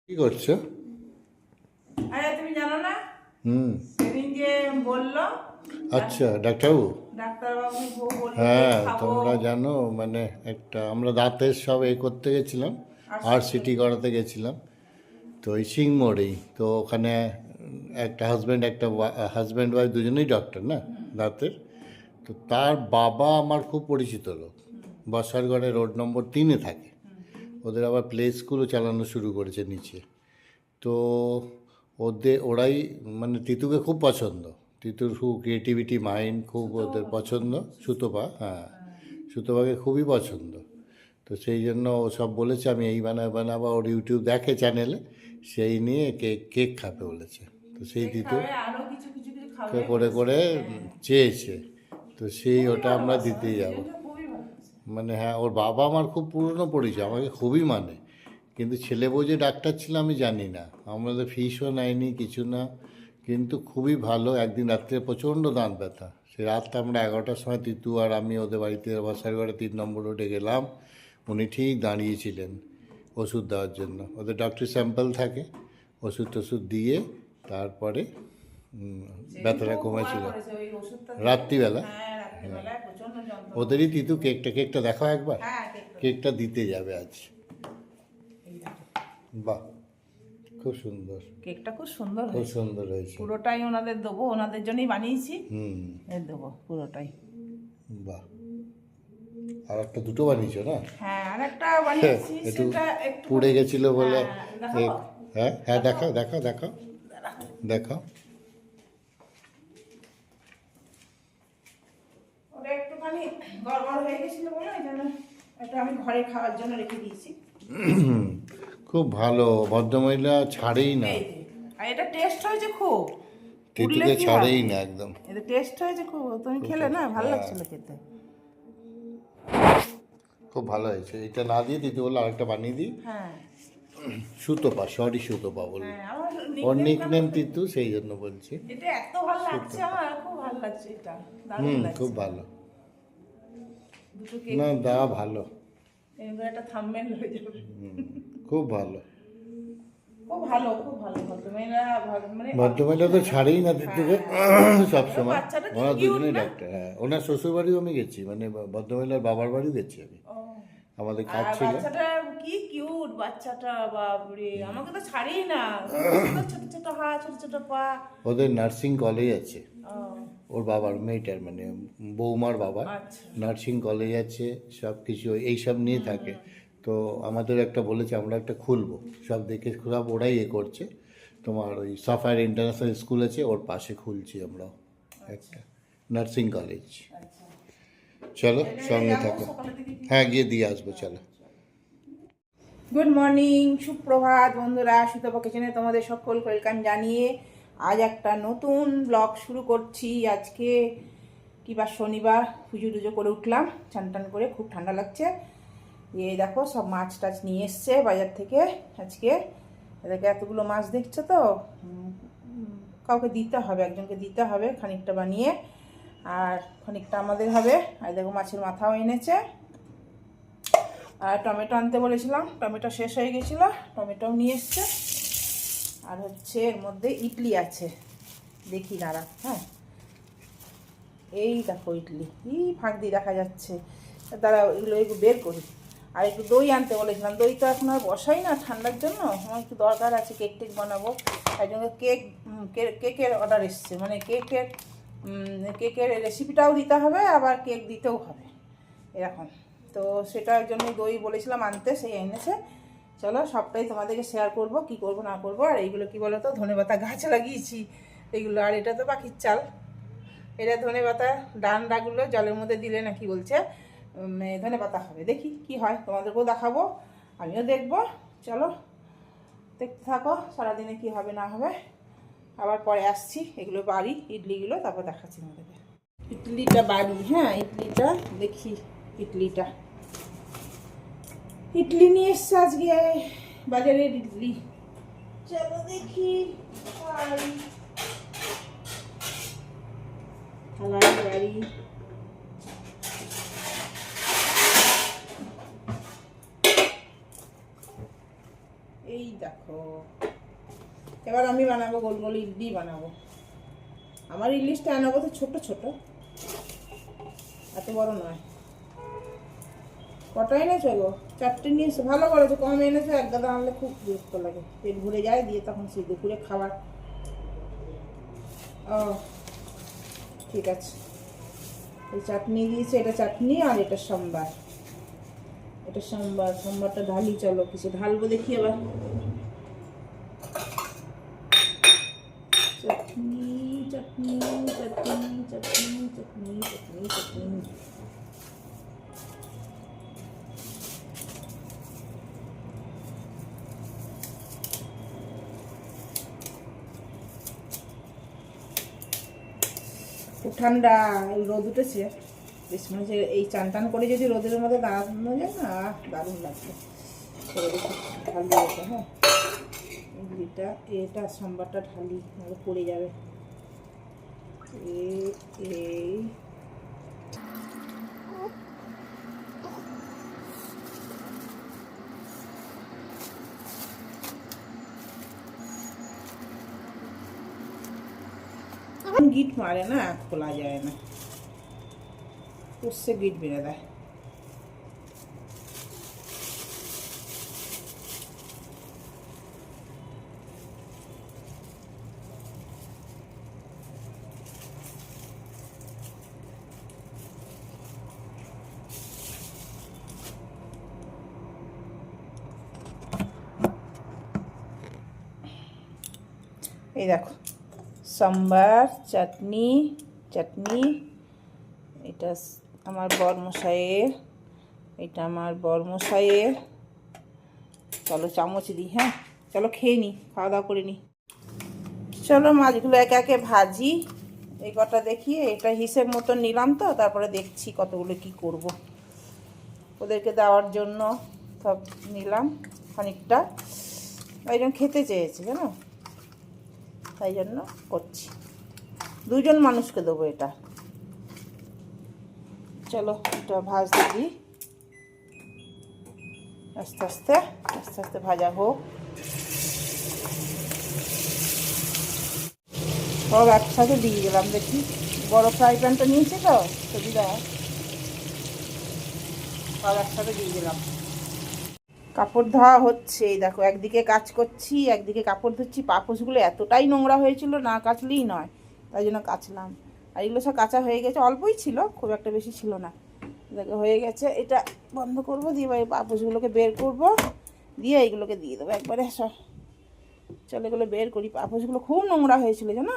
কি করছো? আরে তুমি জানো না, হুম। সেদিন যে বললো আচ্ছা, ডাক্তারবাবু। ডাক্তারবাবু বললো যে হ্যাঁ, খাবো। তোমরা জানো মানে আমরা দাঁতের সব করতে গেছিলাম, আর সিটি করাতে গেছিলাম। তো ওই সিংমোড়েই তো ওখানে একটা হাজব্যান্ড ওয়াইফ দুজনেই ডক্টর না দাঁতের। তো তার বাবা আমার খুব পরিচিত লোক, বসারগড়ে রোড নম্বর 3-এ থাকে। ওদের আবার প্লে স্কুলও চালানো শুরু করেছে নিচে। তো ওরাই মানে তিতুকে খুব পছন্দ। তিতুর খুব ক্রিয়েটিভিটি মাইন্ড খুব ওদের পছন্দ। সুতপা, হ্যাঁ, সুতপাকে খুবই পছন্দ। তো সেই জন্য ও সব বলেছে আমি এই বানাবো, ওর ইউটিউব দেখে চ্যানেলে, সেই নিয়ে কেক খাবে বলেছে। তো সেই তিতু খাবে, আরো কিছু কিছু কিছু খাবে করে করে চেয়েছে। তো সেই খুবই ওটা আমরা ভালোবাসে, দিতেই আমার যাবো। দুজনকে খুবই ভালোবাসে। মানে হ্যাঁ, ওর বাবা আমার খুব পুরনো পরিচয়, আমাকে খুবই মানে। কিন্তু ছেলে বউ যে ডাক্তার ছিল আমি জানি না, আমাদের ফিসও নেয়নি কিছু না। কিন্তু খুবই ভালো। একদিন রাত্রে প্রচণ্ড দাঁত ব্যথা, সে রাতটা আমরা 11টার সময় তিতু আর আমি ওদের বাড়িতে বাসারঘরে 3 নম্বর রোডে গেলাম। উনি ঠিক দাঁড়িয়েছিলেন ওষুধ দেওয়ার জন্য। ওদের ডক্টর স্যাম্পল থাকে, ওষুধ টষুধ দিয়ে তারপরে ব্যথাটা খুব উপকার কমেছিল করেছে ওই ওষুধটা দিয়ে। রাত্রিবেলা। হ্যাঁ, রাত্রিবেলায় প্রচন্ড যন্ত্রণা। ওদেরই তিতু কেকটা দেখাও একবার। হ্যাঁ, কেকটা কেকটা দিতে যাবে আজ। এই দেখো। বাহ, খুব সুন্দর, কেকটা খুব সুন্দর খুব হয়েছে। সুন্দর হয়েছে। পুরোটাই ওনাদের দেবো, ওনাদের জন্যই বানিয়েছি। হুম। দেবো পুরোটাই। বাহ, আর একটা দুটো বানিয়েছো না? হ্যাঁ, আর একটা বানিয়েছি, একটু সেটা একটু পুড়ে গেছিল বলে। হ্যাঁ, দেখাবো? হ্যাঁ হ্যাঁ, দেখাও দেখাও দেখাও দেখাও। ওটা একটুখানি গড়বড় হয়ে গেছিল বলে ওই জন্য এটা আমি ঘরে খাওয়ার জন্য রেখে দিয়েছি। খুব ভালো, ভদ্রমহিলা ছাড়েই না, এই যে, আর এটা টেস্ট হয়েছে খুব। উঠলে তিতুকে কি ছাড়েই হবে? না একদম। এটা টেস্ট হয়েছে খুব, তুমি খেলে না ভালো হ্যাঁ। লাগছিল খেতে। খুব ভালো হয়েছে। এটা না দিয়ে তিতু বললো আরেকটা বানিয়ে দিই। হ্যাঁ সুতপা, সরি সুতপা বললো। হ্যাঁ, আমার ওর nickname নিকনেম টা- তিতু, সেই জন্য বলছি। এটা এত ভালো লাগছে, আমার খুব ভালো লাগছে, এটা দারুণ লাগছে। খুব ভালো। দুটো কেক না, দা ভালো, এবার একটা থাম্বনেল হয়ে যাবে। খুব ভালো। খুব ভালো, খুব ভালো ভদ্রমেয়েরা, মানে ভদ্রমহিলা তো ছাড়েই না তিতুকে সবসময়। বাচ্চাটা কি ওনার cute দুজনেই না? ডাক্তার। হ্যাঁ, ওনার শ্বশুর বাড়িও আমি গেছি, মানে ভদ্রমহিলার বাবার বাড়িও গেছি আমি। ও, আমাদের কাজ আর ছিল। বাচ্চাটা কি কিউট বাচ্চাটা, বাপরে আমাকে তো ছাড়েই না। ছোট ছোট হাত, ছোট ছোট পা। ওদের নার্সিং কলেজ আছে, ও, ওর বাবার মেয়েটার মানে বৌমার বাবা আচ্ছা। নার্সিং কলেজ আছে, সব কিছু এইসব নিয়ে থাকে। তো আমাদের একটা বলেছে আমরা একটা খুলবো, সব দেখে সব ওরাই করছে। তোমার ওই সাফায়ার ইন্টারন্যাশনাল স্কুল আছে, ওর পাশে খুলছি আমরা একটা নার্সিং কলেজ। আচ্ছা, চলো সঙ্গে যাবো থাকো। সকালের দিকে কি? হ্যাঁ, গিয়ে দিয়ে আসবো, চলো। গুড মর্নিং, সুপ্রভাত বন্ধুরা, সুতপা কিচেনে তোমাদের সকল ওয়েলকাম জানিয়ে আজ একটা নতুন ব্লগ শুরু করছি। আজকে কি বার, শনিবার। পুজো টুজো করে উঠলাম, চান টান করে, খুব ঠান্ডা লাগছে। এই দেখো সব মাছ টাছ নিয়ে এসছে বাজার থেকে আজকে। এদেরকে এতগুলো মাছ দেখছো তো, কাউকে দিতে হবে, একজনকে দিতে হবে খানিকটা বানিয়ে, আর খানিকটা আমাদের হবে। আর দেখো মাছের মাথাও এনেছে। আর টমেটো আনতে বলেছিলাম, টমেটো শেষ হয়ে গেছিলো, টমেটোও নিয়ে এসছে। আর হচ্ছে এর মধ্যে ইডলি আছে, দেখি দাঁড়া। হ্যাঁ, এই দেখো ইডলি, ফাঁক দিয়ে দেখা যাচ্ছে। দাঁড়া, এগুলো একটু বের করি। আর একটু দই আনতে বলেছিলাম, দই তো এখন আর বসাই না ঠান্ডার জন্য, আমার একটু দরকার আছে, কেক টেক বানাবো। তাই জন্য কেকের অর্ডার এসছে, মানে কেকের রেসিপিটাও দিতে হবে, আবার কেক দিতেও হবে এরকম। তো সেটার জন্য দই বলেছিলাম আনতে, সেই এনেছে। চলো সবটাই তোমাদেরকে শেয়ার করব, কি করব না করব। আর এইগুলো কি বলো তো, ধনেপাতা গাছ লাগিয়েছি এইগুলো। আর এটা তো পাখির চাল, এটা ধনেপাতা ডান্ডাগুলো জলের মধ্যে দিলে নাকি বলছে ধনেপাতা হবে। দেখি কি হয়, তোমাদেরকেও দেখাবো, আমিও দেখবো। চলো দেখতে থাকো সারাদিনে কি হবে না হবে। আবার পরে আসছি, এগুলো বাড়ি ইডলিগুলো, তারপর দেখাচ্ছি তোমাদেরকে। ইডলিটা বাড়ি, হ্যাঁ ইডলিটা দেখি। ইডলি নিয়ে এসছে আজকে বাজারের ইডলি। চলো দেখি বাড়ি। এই দেখো, এবার আমি বানাবো গোল গোল ইডলি বানাবো। আমার ইলিশটা আনাবো তো ছোট ছোট, এত বড় নয়। কটা এনেছো গো? 4টে নিয়ে এসো, ভালো করেছো, কম এনেছো। এক গাদা আনলে খুব বিরক্ত লাগে, পেট ভরে যায়, দিয়ে তখন সেই দুপুরে খাবার। ও ঠিক আছে, এই চাটনি দিয়েছে, এটা চাটনি আর এটা সম্বার। এটা সম্বার, সম্বারটা ঢালি। চলো কিছু ঢালবো দেখি এবার। চাটনি চাটনি চাটনি চাটনি চাটনি চাটনি চাটনি। খুব ঠান্ডা, এই রোদ উঠেছে বেশ, মনে হচ্ছে এই চান টান করে যদি রোদের মধ্যে দাঁড়ানো যায় না, দারুণ লাগবে। করে দেখি ঢালি এটা। হ্যাঁ, ইডলিটা এটা সম্বারটা ঢালি, নাহলে পড়ে যাবে। এই গিট মারে না, খোলা যায় না, उससे গিট বেড়ে দেয়। এই দেখো, সম্বার চাটনি চাটনি। এটা আমার বরমশাইয়ের, এটা আমার বরমশাইয়ের। চলো চামচ দিই। হ্যাঁ চলো খেয়ে নিই, খাওয়া দাওয়া করে নিই। চলো মাছগুলো একে একে ভাজি। এই কটা দেখি, এটা হিসেব মতো নিলাম তো, তারপরে দেখছি কতগুলো কি করব। ওদেরকে দেওয়ার জন্য সব নিলাম খানিকটা, একজন খেতে চেয়েছে জানো, তাই জন্য করছি। 2জন মানুষকে দেবো এটা। চলো এটা ভাজতে দিই, আস্তে আস্তে আস্তে আস্তে ভাজা হোক। সব একসাথে দিয়ে দিলাম। দেখি, বড় ফ্রাই প্যানটা নিয়েছি তো সুবিধা, সব একসাথে দিয়ে দিলাম। কাপড় ধোয়া হচ্ছে, দেখো একদিকে কাজ করছি একদিকে কাপড় ধুচ্ছি। পাপোশগুলো এতটাই নোংরা হয়েছিল, না কাচলেই নয়, তাই জন্য কাচলাম। আর এগুলো সব কাঁচা হয়ে গেছে, অল্পই ছিল, খুব একটা বেশি ছিল না। দেখো হয়ে গেছে, এটা বন্ধ করব, দিয়ে এবার পাপোশগুলোকে বের করব, দিয়ে এইগুলোকে দিয়ে দেবো একবারে সব। চলো এগুলো বের করি, পাপোশগুলো খুব নোংরা হয়েছিল জানো।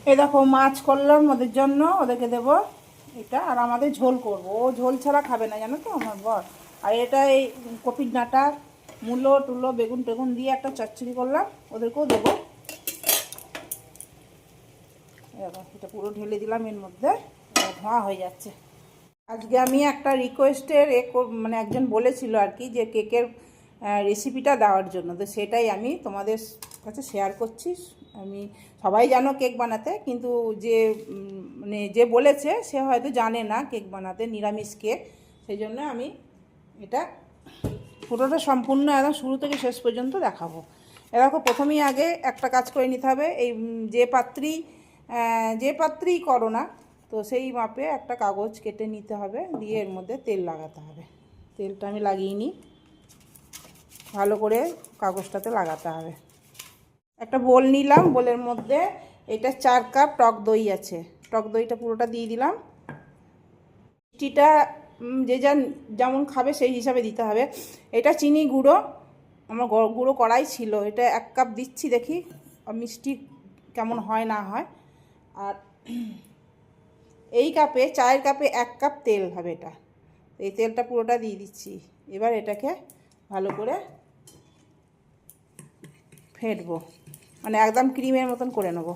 এই দেখো মাছ করলাম ওদের জন্য, ওদেরকে দেবো এটা। আর আমাদের ঝোল করব, ও ঝোল ছাড়া খাবে না জানো তো আমার বর। আর এটা এই কপির ডাঁটা, মূলো টুলো বেগুন টেগুন দিয়ে একটা চচ্চড়ি করলাম, ওদেরকেও দেবো। এটা পুরো ঢেলে দিলাম এর মধ্যে, ধোঁয়া হয়ে যাচ্ছে। আজকে আমি একটা রিকোয়েস্টের মানে একজন বলেছিল আর কি, যে কেকের রেসিপিটা দেওয়ার জন্য, তো সেটাই আমি তোমাদের কাছে শেয়ার করছি। আমি সবাই জানো কেক বানাতে, কিন্তু যে মানে যে বলেছে সে হয়তো জানে না কেক বানাতে, নিরামিষ কেক। সেই জন্য আমি এটা পুরোটা সম্পূর্ণ একদম শুরু থেকে শেষ পর্যন্ত দেখাবো। এরকম প্রথমেই আগে একটা কাজ করে নিতে হবে। এই যে পাত্রেই করো না, তো সেই মাপে একটা কাগজ কেটে নিতে হবে, দিয়ে এর মধ্যে তেল লাগাতে হবে। তেলটা আমি লাগিয়ে নিই, ভালো করে কাগজটাতে লাগাতে হবে। একটা বোল নিলাম, বোলের মধ্যে এটা 4 কাপ টক দই আছে, টক দইটা পুরোটা দিয়ে দিলাম। মিষ্টিটা যে যেমন খাবে সেই হিসাবে দিতে হবে। এটা চিনি গুঁড়ো, আমার গুঁড়ো করাই ছিল, এটা 1 কাপ দিচ্ছি, দেখি মিষ্টি কেমন হয় না হয়। আর এই কাপে, চায়ের কাপে 1 কাপ তেল হবে এটা, এই তেলটা পুরোটা দিয়ে দিচ্ছি। এবার এটাকে ভালো করে ফেটবো, মানে একদম ক্রিমের মতন করে নেব।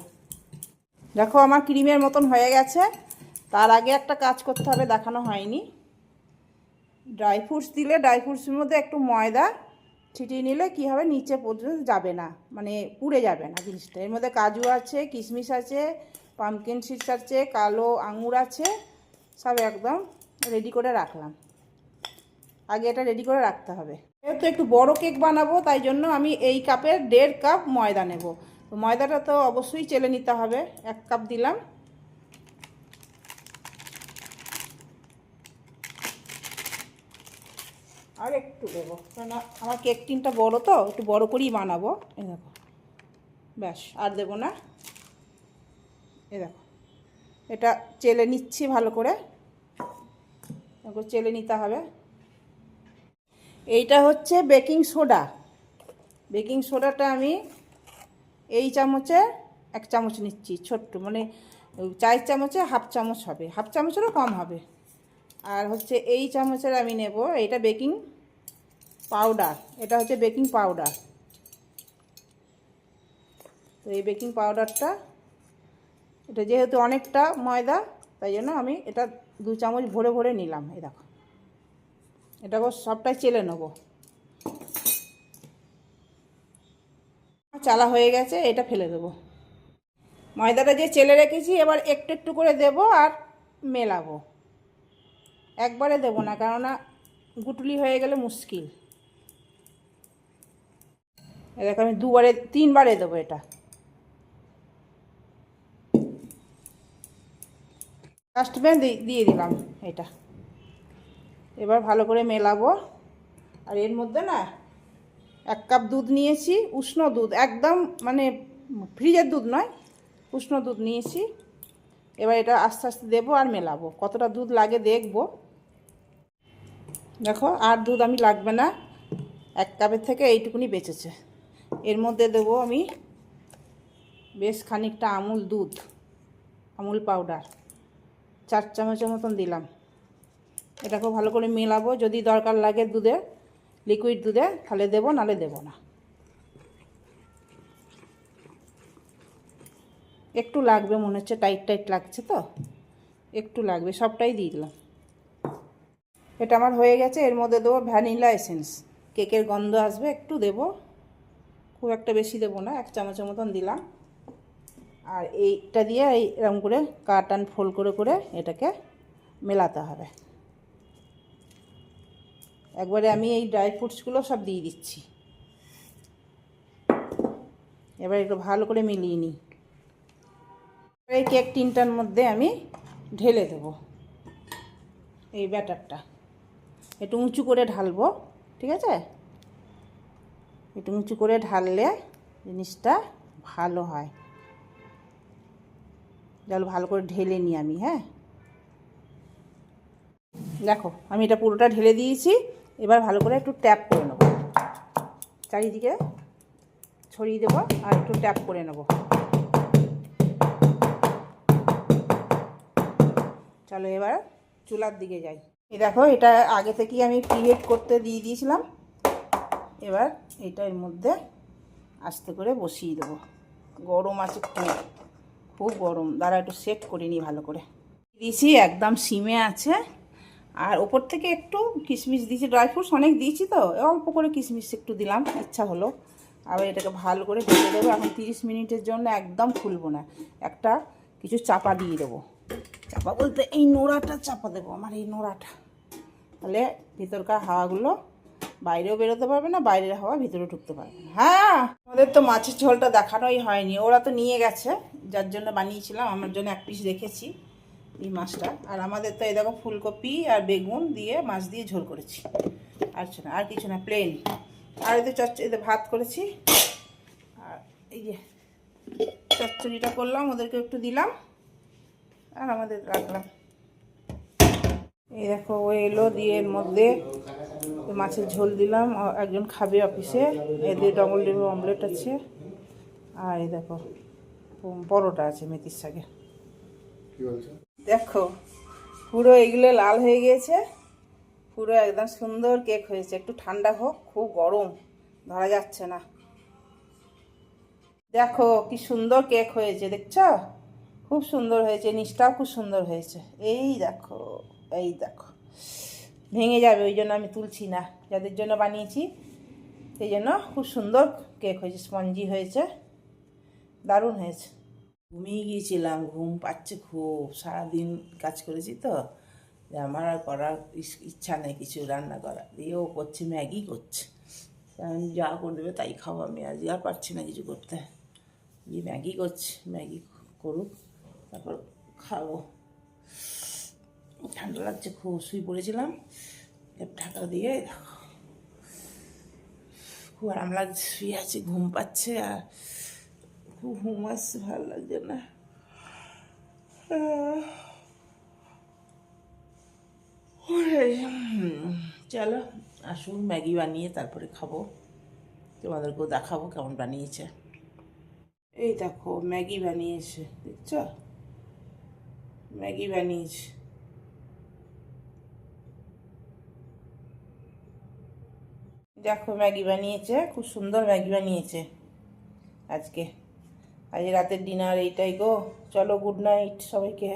দেখো আমার ক্রিমের মতন হয়ে গেছে। তার আগে একটা কাজ করতে হবে, দেখানো হয়নি। ড্রাই ফ্রুটস দিলে ড্রাই ফ্রুটসের মধ্যে একটু ময়দা ছিটিয়ে নিলে কি হবে, নিচে পর্যন্ত যাবে না, মানে পুড়ে যাবে না জিনিসটা। এর মধ্যে কাজু আছে, কিশমিশ আছে, পামকিন সিডস আছে, কালো আঙুর আছে, সব একদম রেডি করে রাখলাম। আগে এটা রেডি করে রাখতে হবে। যেহেতু একটু বড় কেক বানাবো তাই জন্য আমি এই কাপের 1.5 কাপ ময়দা নেব। তো ময়দাটা তো অবশ্যই চেলে নিতে হবে। 1 কাপ দিলাম। আর একটু দেবো, কেন আমার কেক টিনটা বড়, তো একটু বড় করেই বানাবো। এই দেখো, ব্যাস, আর দেবো না। এই দেখো, এটা চেলে নিচ্ছি ভালো করে, চেলে নিতে হবে। এইটা হচ্ছে বেকিং সোডা। বেকিং সোডাটা আমি এই চামচে 1 চামচ নিচ্ছি, ছোট্ট, মানে 4 চামচে 1/2 চামচ হবে, 1/2 চামচেরও কম হবে। আর হচ্ছে এই চামচের আমি নেব, এটা বেকিং পাউডার, এটা হচ্ছে বেকিং পাউডার। তো এই বেকিং পাউডারটা, এটা যেহেতু অনেকটা ময়দা তাই জন্য আমি এটা 2 চামচ ভরে ভরে নিলাম। এই দেখো, এটাকে সবটাই চেলে নেব। চালা হয়ে গেছে, এটা ফেলে দেবো। ময়দাটা যে চেলে রেখেছি এবার একটু একটু করে দেব আর মেলাবো। একবারে দেবো না, কেননা গুটুলি হয়ে গেলে মুশকিল। দেখো আমি 3বারে দেবো এটা। ফার্স্টে দিয়ে দিলাম এটা। এবার ভালো করে মেলাবো। আর এর মধ্যে না 1 কাপ দুধ নিয়েছি, উষ্ণ দুধ, একদম মানে ফ্রিজের দুধ নয়, উষ্ণ দুধ নিয়েছি। এবার এটা আস্তে আস্তে দেবো আর মেলাবো, কতটা দুধ লাগে দেখবো। দেখো আর দুধ আমি লাগবে না, 1 কাপের থেকে এইটুকুনি বেঁচেছে। এর মধ্যে দেবো আমি বেশ খানিকটা আমুল দুধ, আমুল পাউডার 4 চামচের মতন দিলাম। এটাকেও ভালো করে মেলাবো, যদি দরকার লাগে দুধে, লিকুইড দুধে, তাহলে দেবো, নালে দেবো না। একটু লাগবে মনে হচ্ছে, টাইট টাইট লাগছে তো একটু লাগবে, সবটাই দিয়ে দিলাম। এটা আমার হয়ে গেছে। এর মধ্যে দেবো ভ্যানিলা এসেন্স, কেকের গন্ধ আসবে, একটু দেবো, খুব একটা বেশি দেবো না, 1 চামচের মতন দিলাম। আর এইটা দিয়ে এরকম করে কাট অ্যান্ড ফোল্ড করে করে এটাকে মেলাতে হবে। একবারে আমি এই ড্রাই ফ্রুটসগুলো সব দিয়ে দিচ্ছি। এবার একটু ভালো করে মিলিয়ে নিই। এই কেক টিনটার মধ্যে আমি ঢেলে দেবো এই ব্যাটারটা। একটু উঁচু করে ঢালবো, ঠিক আছে? একটু উঁচু করে ঢাললে জিনিসটা ভালো হয়। জল ভালো করে ঢেলে নিই আমি। হ্যাঁ, দেখো আমি এটা পুরোটা ঢেলে দিয়েছি। এবার ভালো করে একটু ট্যাপ করে নেব, চারিদিকে ছড়িয়ে দেবো আর একটু ট্যাপ করে নেব। চলো এবার চুলার দিকে যাই। এই দেখো, এটা আগে থেকেই আমি প্রিহিট করতে দিয়ে দিয়েছিলাম। এবার এটা এর মধ্যে আস্তে করে বসিয়ে দেবো। গরম আছে, খুব গরম, দাঁড়া একটু সেট করে নিই ভালো করে। দিয়েছি, একদম সিমে আছে। আর ওপর থেকে একটু কিশমিশ দিয়েছি, ড্রাই ফ্রুটস অনেক দিয়েছি তো অল্প করে কিশমিশ একটু দিলাম, ইচ্ছা হলো। আবার এটাকে ভালো করে ঢেকে দেবো। এখন 30 মিনিটের জন্য একদম খুলবো না, একটা কিছু চাপা দিয়ে দেবো। চাপা বলতে এই নোড়াটা চাপা দেবো, আমার এই নোড়াটা, তাহলে ভিতরকার হাওয়াগুলো বাইরেও বেরোতে পারবে না, বাইরের হাওয়া ভিতরে ঢুকতে পারবে না। হ্যাঁ, আমাদের তো মাছের ঝোলটা দেখানোই হয়নি, ওরা তো নিয়ে গেছে, যার জন্য বানিয়েছিলাম। আমার জন্য 1 পিস রেখেছি এই মাছটা। আর আমাদের তো এই দেখো ফুলকপি আর বেগুন দিয়ে মাছ দিয়ে ঝোল করেছি, আর কিছু না, প্লেন। আর এতে এতে ভাত করেছি, আর এই যে চচ্চড়িটা করলাম, ওদেরকে একটু দিলাম আর আমাদের রাখলাম। এই দেখো ও এলো, দিয়ে এর মধ্যে মাছের ঝোল দিলাম, একজন খাবে অফিসে, এদের ডবল অমলেট আছে, আর এই দেখো পরোটা আছে মেথির শাকে। দেখো পুরো এগুলো লাল হয়ে গিয়েছে, পুরো একদম সুন্দর কেক হয়েছে। একটু ঠান্ডা হোক, খুব গরম, ধরা যাচ্ছে না। দেখো কি সুন্দর কেক হয়েছে, দেখছো? খুব সুন্দর হয়েছে, নিচটাও খুব সুন্দর হয়েছে। এই দেখো, এই দেখো, ভেঙে যাবে, ওই জন্য আমি তুলছি না, যাদের জন্য বানিয়েছি সেই জন্য। খুব সুন্দর কেক হয়েছে, স্পঞ্জি হয়েছে, দারুণ হয়েছে। ঘুমিয়ে গিয়েছিলাম, ঘুম পাচ্ছে খুব, সারাদিন কাজ করেছি তো, যে আমার আর করার ইচ্ছা নেই কিছু রান্না করা, দিয়ে ও করছে ম্যাগি করছে। আমি যা করে দেবে তাই খাবো, আমি আজকে আর পারছি না কিছু করতে। দিয়ে ম্যাগি করছে, ম্যাগি করুক তারপর খাবো। ঠান্ডা লাগছে খুব, শুয়ে পড়েছিলাম ঢাকা দিয়ে, দেখো খুব আরাম লাগছে, শুয়ে আছি, ঘুম পাচ্ছে আর খুব ঘুম আসছে, ভালো লাগছে না। চলো আসুন, ম্যাগি বানিয়ে তারপরে খাবো, তোমাদেরকেও দেখাবো কেমন বানিয়েছে। এই দেখো ম্যাগি বানিয়েছে, দেখছ ম্যাগি বানিয়েছে। দেখো ম্যাগি বানিয়েছে, খুব সুন্দর ম্যাগি বানিয়েছে আজকে। আজ রাতের ডিনার এইটাই গো। চলো গুড নাইট সবাইকে।